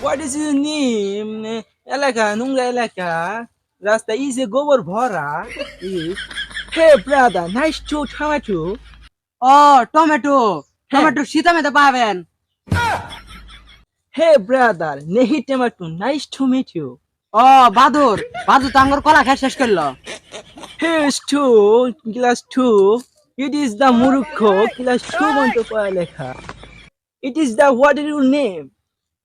What is your name? এলাকা নোংরা এলাকা রাস্তা ইজে গোবর ভরা is Hey brother, nice to tomato. ও টমেটো হ্যাঁ। টমেটো শীতামেতে পাবেন। Hey brother, nehi tomato, nice to meet you. ও বাদুর বাদুর তো আঙ্গুর কলা খেয়ে শেষ করলো। Here's two, class two. It is the Murukho, class two বন্ধ পড়ালেখা. It is the what is your name?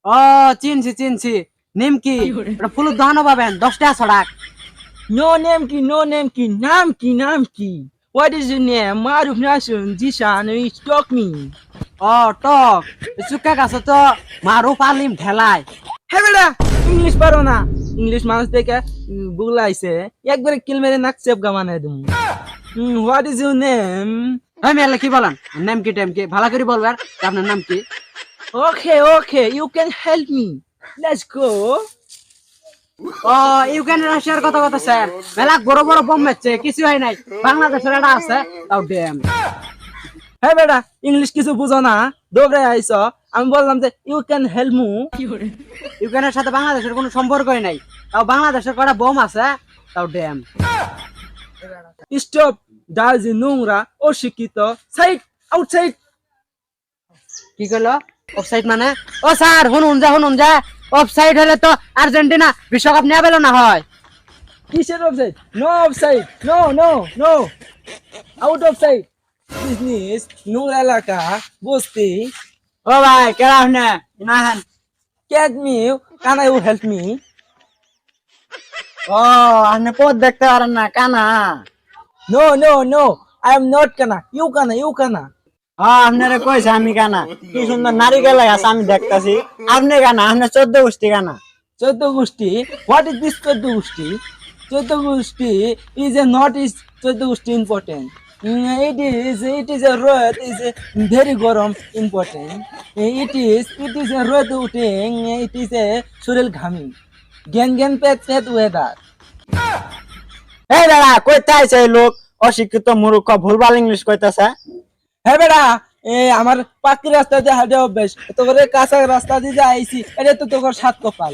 ও চিনছি চিনছি নিমকি ওটা ফুলুর দহনও পাবেন 10 টাকা ছড়াক। No name ki, নাম কি? What is your name? Maruf Nasun, Jishan, talk me. O talk chukka গাছ তো মারুফ আলিম ঢেলায়। হে বেটা ইংলিশ পারো না ইংলিশ মানুষ দেখে বুগলাইছে একবারে কিল মেরে নাক চেপগা বানাই দেবো হোয়াট ইজ ইউর নেম আমি আল্লাহ কি বলেন নাম কি টাইম কি ভালো করে বলবেন আপনার নাম কি? Okay you can help me let's go ও ইউক্রেন রাশিয়ার কথা কথা স্যার মেলা বড় বড় বোম মারছে কিছু হয় নাই বাংলাদেশের একটা আছে তাও ড্যাম। হে বেটা ইংলিশ কিছু বুঝো না দৌড়ে আইছ আমি বললাম যে ইউ ক্যান হেল্প মি ইউক্রেনের সাথে বাংলাদেশের কোনো সম্পর্কই নাই তাও বাংলাদেশের কটা বোম আছে তাও ড্যাম। স্টপ ডাজি নোংরা অশিক্ষিত সাইড আউটসাইড কি করলো অফসাইড মানে? ও স্যার শুনুন যা অফসাইড হলে তো আর্জেন্টিনা বিশ্বকাপ নিয়ে পেল না হয়। কিসের offside no offside no out offside business নোংরা এলাকা বস্তি ও ভাই কেরা হনে না হন Get me, can you help me? ও আপনি পথ দেখতে পারেন না কানা? No, I am not Kana. You Kana. আপনারে কইছে আমি কানা কি সুন্দর নারিকেল গাছ আমি দেখতাছি আপনি কানা আপনি 14 গোষ্ঠী কানা। Chodogusti, what is this Chodogusti? Chodogusti is a not is Chodogusti important. It is a road is a very gorom important. It is a road thing. It is a surel ghami. Gen pet weather. এই দাদা কইতে আইছে এই লোক অশিক্ষিত মূর্খ ভুলভাল English কইতাছে। হ্যাঁ বেটা আমার পাকি রাস্তা দিয়ে হাঁটে অভ্যাস তো করে কাঁচা রাস্তা দিয়ে যে আইছি এটা তো তোর সাত কপাল।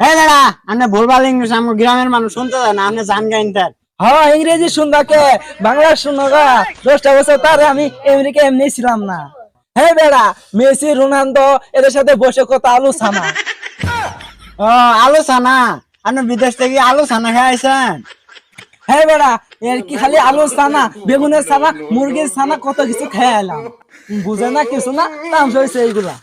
এই দাদা আপনি ভুলভাল ইংলিশ আমার গ্রামের মানুষ শুনতে চায় না আপনি জান গাইন তার। হ্যাঁ ইংরেজি শুনবাকে বাংলা শুনগা 10টা বছর তারে আমি আমেরিকা এমনি ছিলাম না। হ্যাঁ বেড়া মেসি রোনালদো এদের সাথে বসে কথা আলোচনা। ও আলোচনা আপনি বিদেশ থেকে আলোচনা খেয়ে আইছেন? হ্যাঁ বেড়া এর কি খালি আলু ছানা বেগুনের ছানা মুরগির ছানা কত কিছু খেয়ে এলাম বুঝে না কিছু না তামসা হয়েছে এইগুলা।